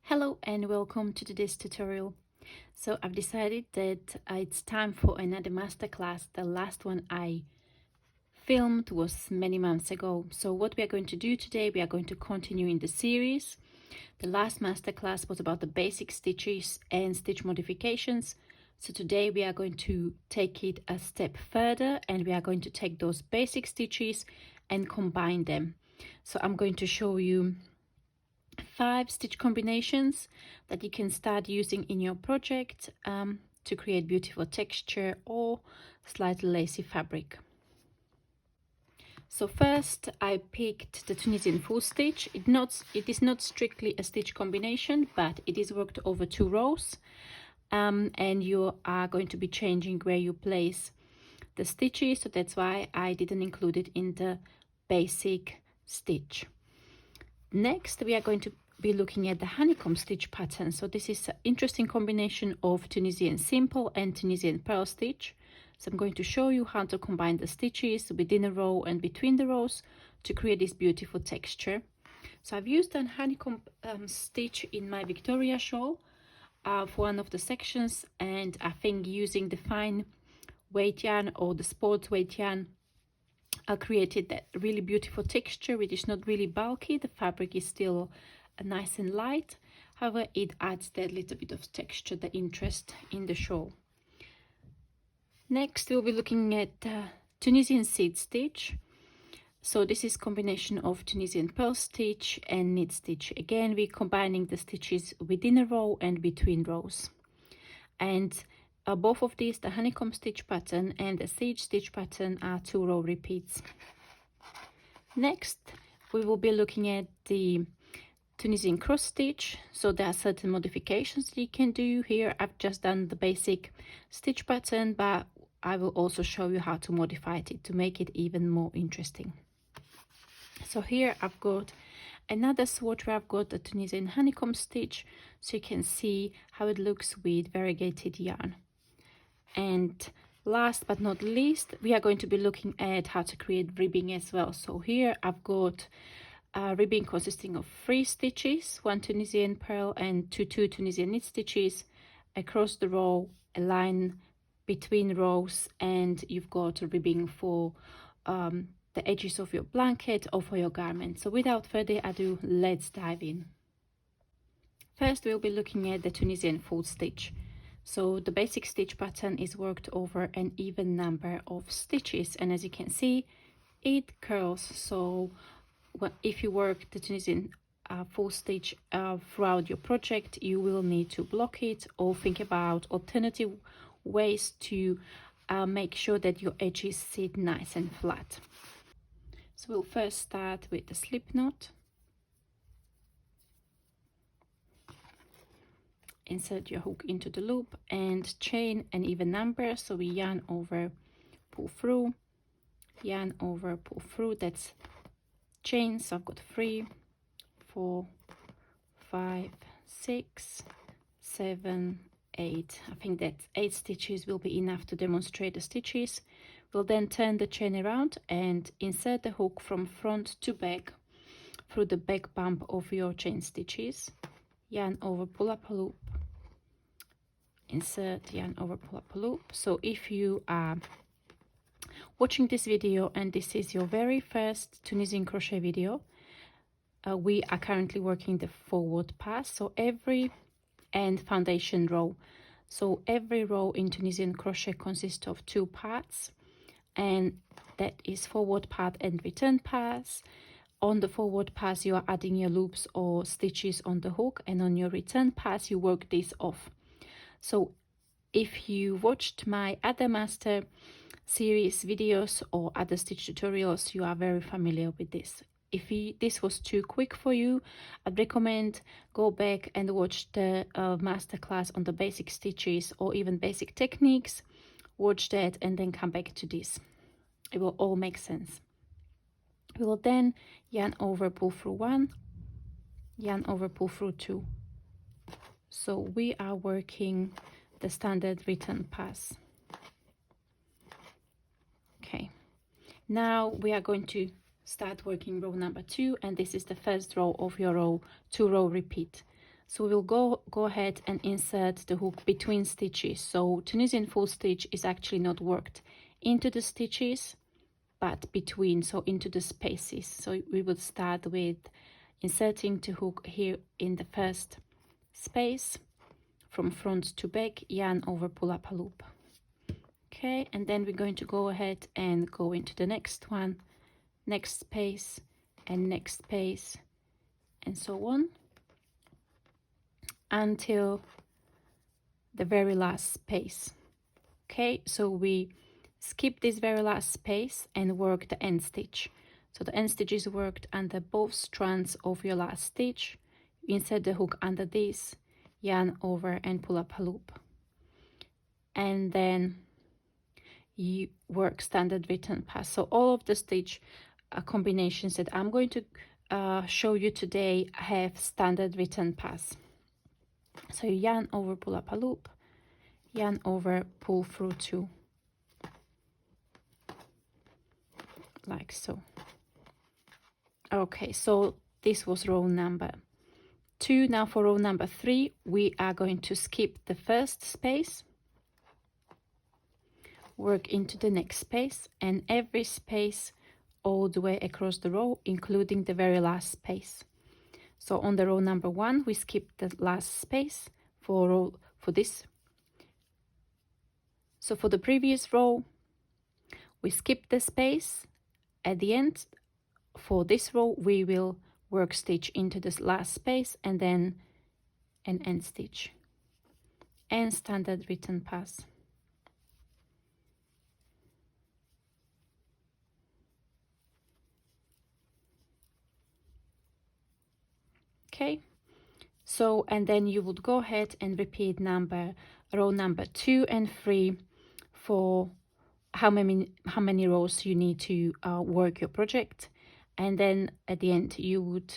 Hello and welcome to today's tutorial. So I've decided that it's time for another masterclass. The last one I filmed was many months ago. So what we are going to do today, we are going to continue in the series. The last masterclass was about the basic stitches and stitch modifications. So today we are going to take it a step further and we are going to take those basic stitches and combine them. So I'm going to show you 5 stitch combinations that you can start using in your project to create beautiful texture or slightly lacy fabric. So first I picked the Tunisian full stitch. It is not strictly a stitch combination, but it is worked over 2 rows and you are going to be changing where you place the stitches, so that's why I didn't include it in the basic stitch. Next, we are going to be looking at the honeycomb stitch pattern. So this is an interesting combination of Tunisian simple and Tunisian pearl stitch. So I'm going to show you how to combine the stitches within a row and between the rows to create this beautiful texture. So I've used a honeycomb stitch in my Victoria shawl for one of the sections, and I think using the fine weight yarn or the sports weight yarn created that really beautiful texture, which is not really bulky. The fabric is still nice and light, however it adds that little bit of texture, the interest in the shawl. Next we'll be looking at Tunisian seed stitch. So this is combination of Tunisian pearl stitch and knit stitch. Again, we're combining the stitches within a row and between rows, and both of these, the honeycomb stitch pattern and the sage stitch pattern, are 2 row repeats. Next, we will be looking at the Tunisian cross stitch. So there are certain modifications you can do here. I've just done the basic stitch pattern, but I will also show you how to modify it to make it even more interesting. So here I've got another swatch where I've got the Tunisian honeycomb stitch, so you can see how it looks with variegated yarn. And last but not least, we are going to be looking at how to create ribbing as well. So here I've got ribbing consisting of 3 stitches, 1 Tunisian pearl and 2 Tunisian knit stitches across the row, a line between rows, and you've got a ribbing for the edges of your blanket or for your garment. So without further ado, let's dive in. First, we'll be looking at the Tunisian full stitch. So the basic stitch pattern is worked over an even number of stitches, and as you can see, it curls. So if you work the Tunisian full stitch throughout your project, you will need to block it or think about alternative ways to make sure that your edges sit nice and flat. So we'll first start with the slip knot. Insert your hook into the loop and chain an even number. So we yarn over, pull through, yarn over, pull through. That's chain. So I've got 3, 4, 5, 6, 7, 8. I think that 8 stitches will be enough to demonstrate the stitches. We'll then turn the chain around and insert the hook from front to back through the back bump of your chain stitches. Yarn over, pull up a loop, insert, yarn over, pull up a loop. So if you are watching this video and this is your very first Tunisian crochet video, we are currently working the forward pass, so every and foundation row. So every row in Tunisian crochet consists of 2 parts, and that is forward part and return pass. On the forward pass, you are adding your loops or stitches on the hook, and on your return pass, you work this off. So if you watched my other master series videos or other stitch tutorials, you are very familiar with this. If this was too quick for you, I'd recommend go back and watch the masterclass on the basic stitches or even basic techniques. Watch that and then come back to this. It will all make sense. We will then yarn over, pull through 1, yarn over, pull through 2. So we are working the standard return pass. Okay, now we are going to start working row number 2, and this is the first row of your 2 row repeat. So we'll go ahead and insert the hook between stitches. So Tunisian full stitch is actually not worked into the stitches, but between, so into the spaces. So we would start with inserting the hook here in the first space, from front to back, yarn over, pull up a loop. Okay, and then we're going to go ahead and go into the next one, next space, and next space, and so on, until the very last space. Okay, so we skip this very last space and work the end stitch. So the end stitch is worked under both strands of your last stitch. Insert the hook under this, yarn over and pull up a loop, and then you work standard return pass. So all of the stitch combinations that I'm going to show you today have standard return pass. So you yarn over, pull up a loop, yarn over, pull through 2, like so. Okay, so this was row number 2. Now for row number 3, we are going to skip the first space, work into the next space, and every space all the way across the row, including the very last space. So on the row number 1, we skip the last space for this. So for the previous row, we skip the space. At the end, for this row, we will work stitch into this last space and then an end stitch and standard return pass. Okay, so and then you would go ahead and repeat row number 2 and 3 for how many rows you need to work your project, and then at the end you would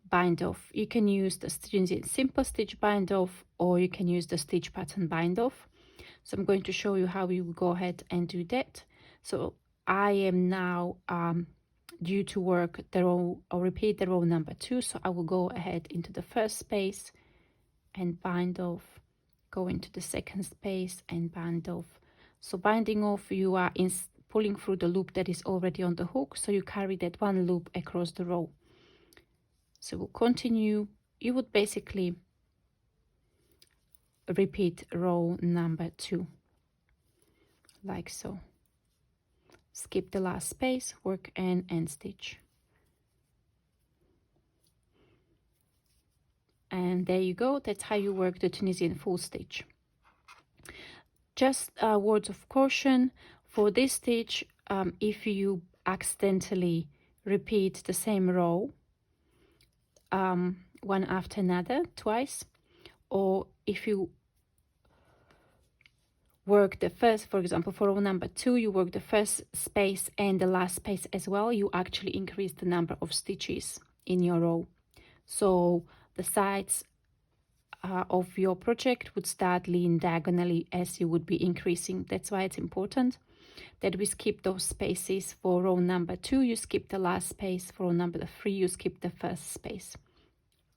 bind off. You can use the simple stitch bind off, or you can use the stitch pattern bind off. So I'm going to show you how you will go ahead and do that. So I am now due to work the row or repeat the row number 2, so I will go ahead into the first space and bind off, go into the second space and bind off. So binding off, you are pulling through the loop that is already on the hook, so you carry that one loop across the row. So we'll continue. You would basically repeat row number 2 like so. Skip the last space, work an end stitch, and there you go. That's how you work the Tunisian full stitch. Just words of caution for this stitch: if you accidentally repeat the same row one after another twice, or if you work the first, for example, for row number 2, you work the first space and the last space as well, you actually increase the number of stitches in your row. So the sides of your project would start lean diagonally as you would be increasing. That's why it's important that we skip those spaces. For row number 2, you skip the last space. For row number 3, you skip the first space.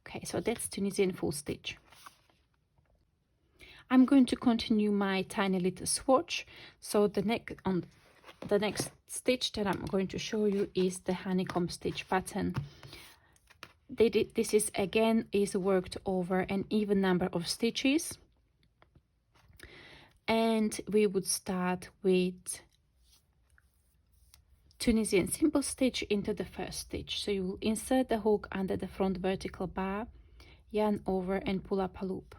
Okay, so that's Tunisian full stitch. I'm going to continue my tiny little swatch. So the next stitch that I'm going to show you is the honeycomb stitch pattern. This is again worked over an even number of stitches, and we would start with Tunisian simple stitch into the first stitch. So you will insert the hook under the front vertical bar, yarn over and pull up a loop.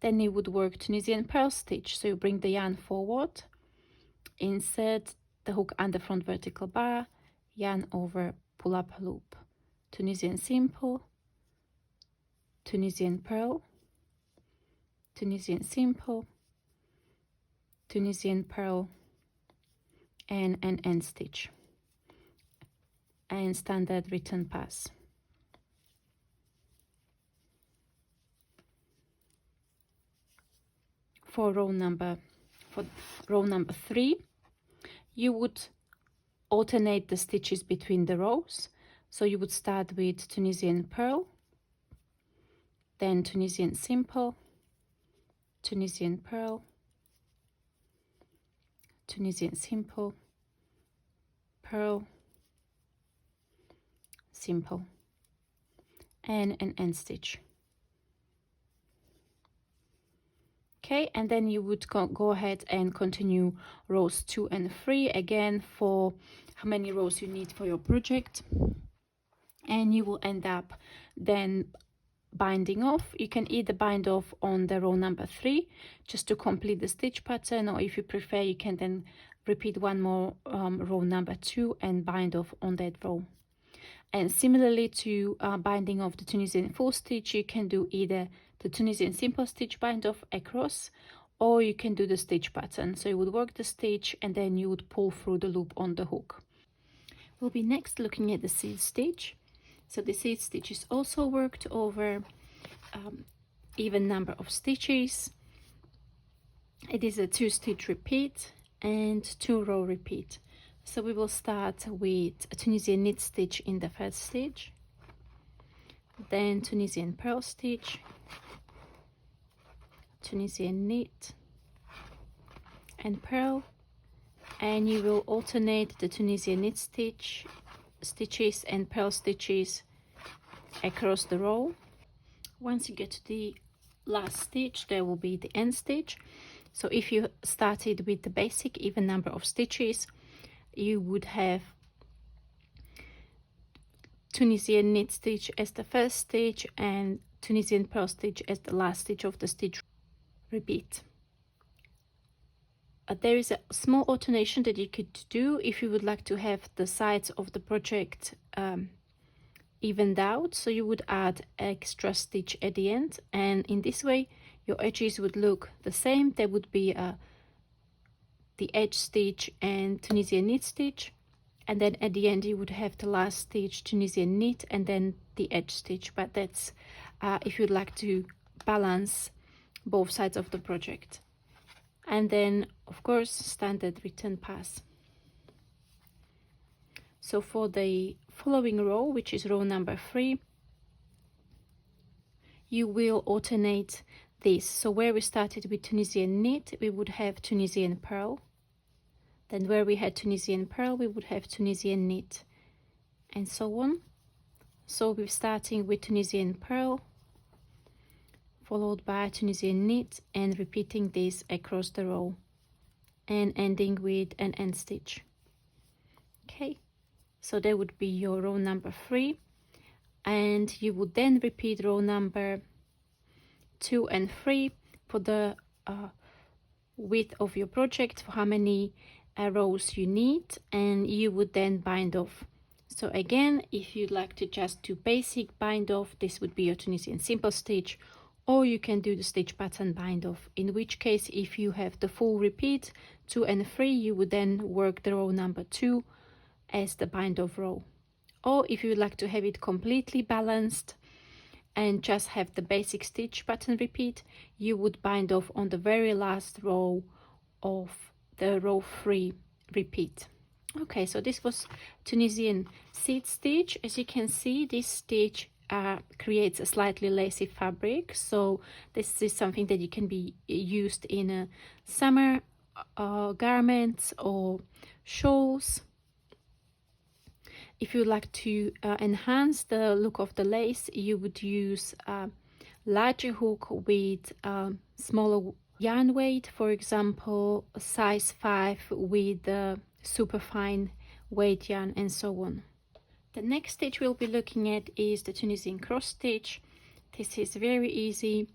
Then you would work Tunisian purl stitch. So you bring the yarn forward, insert the hook under front vertical bar, yarn over, pull up a loop. Tunisian simple, Tunisian purl, Tunisian simple, Tunisian purl, and an end stitch and standard return pass. For row number 3, you would alternate the stitches between the rows. So you would start with Tunisian purl, then Tunisian simple, Tunisian purl, Tunisian simple, purl, simple, and an end stitch. Okay, and then you would go ahead and continue rows 2 and 3 again for how many rows you need for your project, and you will end up then binding off. You can either bind off on the row number 3 just to complete the stitch pattern, or if you prefer you can then repeat one more row number 2 and bind off on that row. And similarly to binding off the Tunisian full stitch, you can do either the Tunisian simple stitch bind off across, or you can do the stitch pattern. So you would work the stitch and then you would pull through the loop on the hook. We'll be next looking at the seed stitch. So the seed stitch is also worked over even number of stitches. It is a 2-stitch repeat and 2-row repeat. So we will start with a Tunisian knit stitch in the first stitch, then Tunisian purl stitch, Tunisian knit and purl, and you will alternate the Tunisian knit stitches and purl stitches across the row. Once you get to the last stitch, there will be the end stitch. So if you started with the basic even number of stitches, you would have Tunisian knit stitch as the first stitch and Tunisian purl stitch as the last stitch of the stitch repeat. There is a small alternation that you could do if you would like to have the sides of the project evened out. So you would add extra stitch at the end, and in this way your edges would look the same. There would be the edge stitch and Tunisian knit stitch, and then at the end you would have the last stitch Tunisian knit and then the edge stitch. But that's if you'd like to balance both sides of the project. And then of course standard return pass. So for the following row, which is row number 3, you will alternate this. So where we started with Tunisian knit, we would have Tunisian purl. Then where we had Tunisian purl, we would have Tunisian knit, and so on. So we're starting with Tunisian purl, followed by Tunisian knit, and repeating this across the row, and ending with an end stitch. Okay, so that would be your row number 3, and you would then repeat row number 2 and 3 for the width of your project, for how many rows you need, and you would then bind off. So again, if you'd like to just do basic bind off, this would be your Tunisian simple stitch, or you can do the stitch pattern bind off, in which case if you have the full repeat 2 and 3, you would then work the row number 2 as the bind off row. Or if you'd like to have it completely balanced and just have the basic stitch pattern repeat, you would bind off on the very last row of the row 3 repeat. Okay, so this was Tunisian seed stitch. As you can see, this stitch creates a slightly lacy fabric, so this is something that you can be used in a summer garments or shawls. If you like to enhance the look of the lace, you would use a larger hook with smaller yarn weight, for example size 5 with super fine weight yarn, and so on. The next stitch we'll be looking at is the Tunisian cross stitch. This is very easy,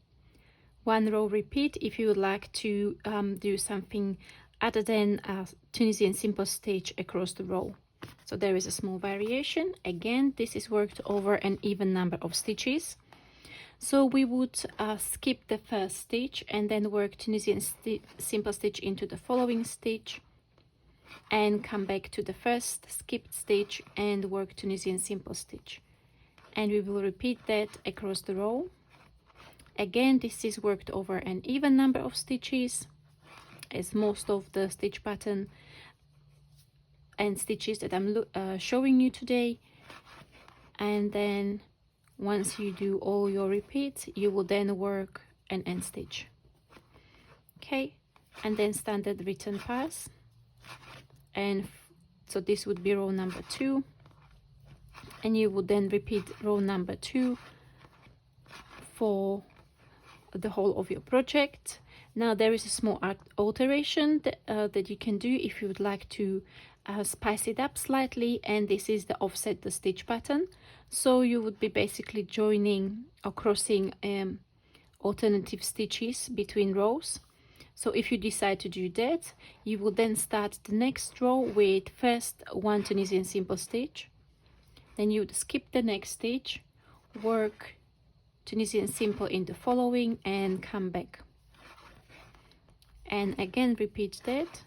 1 row repeat if you would like to do something other than a Tunisian simple stitch across the row. So there is a small variation. Again, this is worked over an even number of stitches. So we would skip the first stitch and then work Tunisian simple stitch into the following stitch, and come back to the first skipped stitch and work Tunisian simple stitch, and we will repeat that across the row. Again, this is worked over an even number of stitches, as most of the stitch pattern and stitches that I'm showing you today, and then Once you do all your repeats, you will then work an end stitch. Okay, and then standard return pass, and so this would be row number 2, and you would then repeat row number 2 for the whole of your project. Now there is a small alteration that you can do if you would like to spice it up slightly, and this is the offset the stitch pattern. So you would be basically joining or crossing alternative stitches between rows. So if you decide to do that, you will then start the next row with first 1 Tunisian simple stitch, then you would skip the next stitch, work Tunisian simple in the following, and come back, and again repeat that.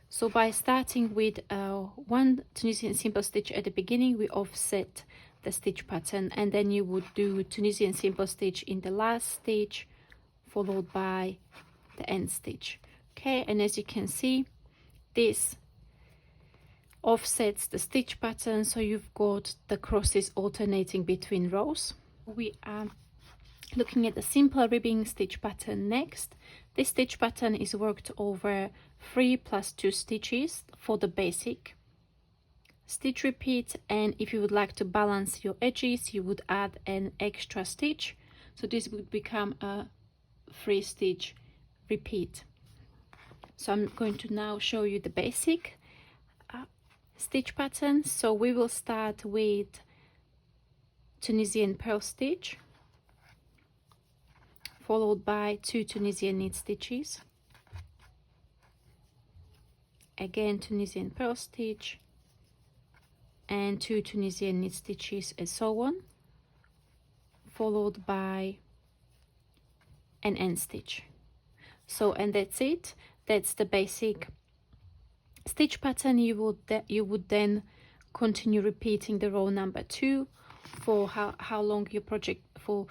So by starting with 1 Tunisian simple stitch at the beginning, we offset the stitch pattern, and then you would do Tunisian simple stitch in the last stitch, followed by the end stitch. Okay, and as you can see, this offsets the stitch pattern, so you've got the crosses alternating between rows. We are looking at the simple ribbing stitch pattern next. This stitch pattern is worked over 3 plus 2 stitches for the basic stitch repeat, and if you would like to balance your edges, you would add an extra stitch, so this would become a 3 stitch repeat. So I'm going to now show you the basic stitch pattern. So we will start with Tunisian purl stitch, followed by 2 Tunisian knit stitches, again Tunisian purl stitch, and 2 Tunisian knit stitches, and so on, followed by an end stitch. So, and that's it. That's the basic stitch pattern. You would then continue repeating the row number 2 for how long your project, for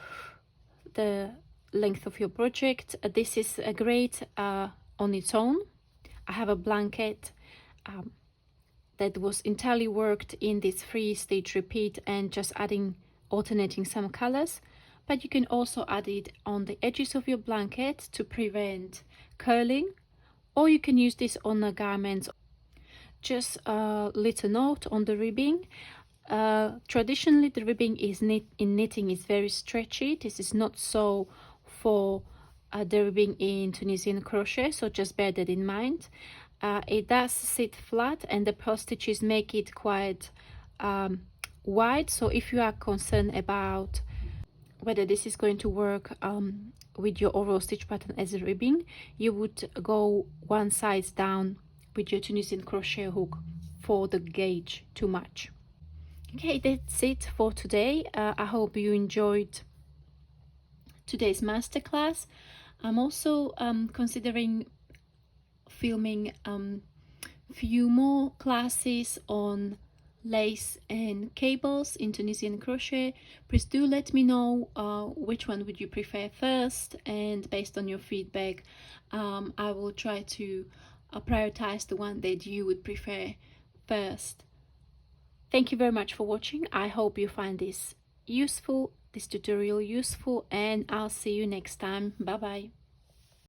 the length of your project. This is a great on its own. I have a blanket that was entirely worked in this 3 stitch repeat and just alternating some colors, but you can also add it on the edges of your blanket to prevent curling, or you can use this on the garments. Just a little note on the ribbing. Traditionally the ribbing in knitting is very stretchy. This is not so for the ribbing in Tunisian crochet, so just bear that in mind. It does sit flat, and the purl stitches make it quite wide, so if you are concerned about whether this is going to work with your overall stitch pattern as a ribbing, you would go one size down with your Tunisian crochet hook for the gauge to match. Okay, that's it for today. I hope you enjoyed today's masterclass. I'm also considering filming few more classes on lace and cables in Tunisian crochet. Please do let me know which one would you prefer first, and based on your feedback I will try to prioritize the one that you would prefer first. Thank you very much for watching. I hope you find this tutorial useful, and I'll see you next time. Bye bye.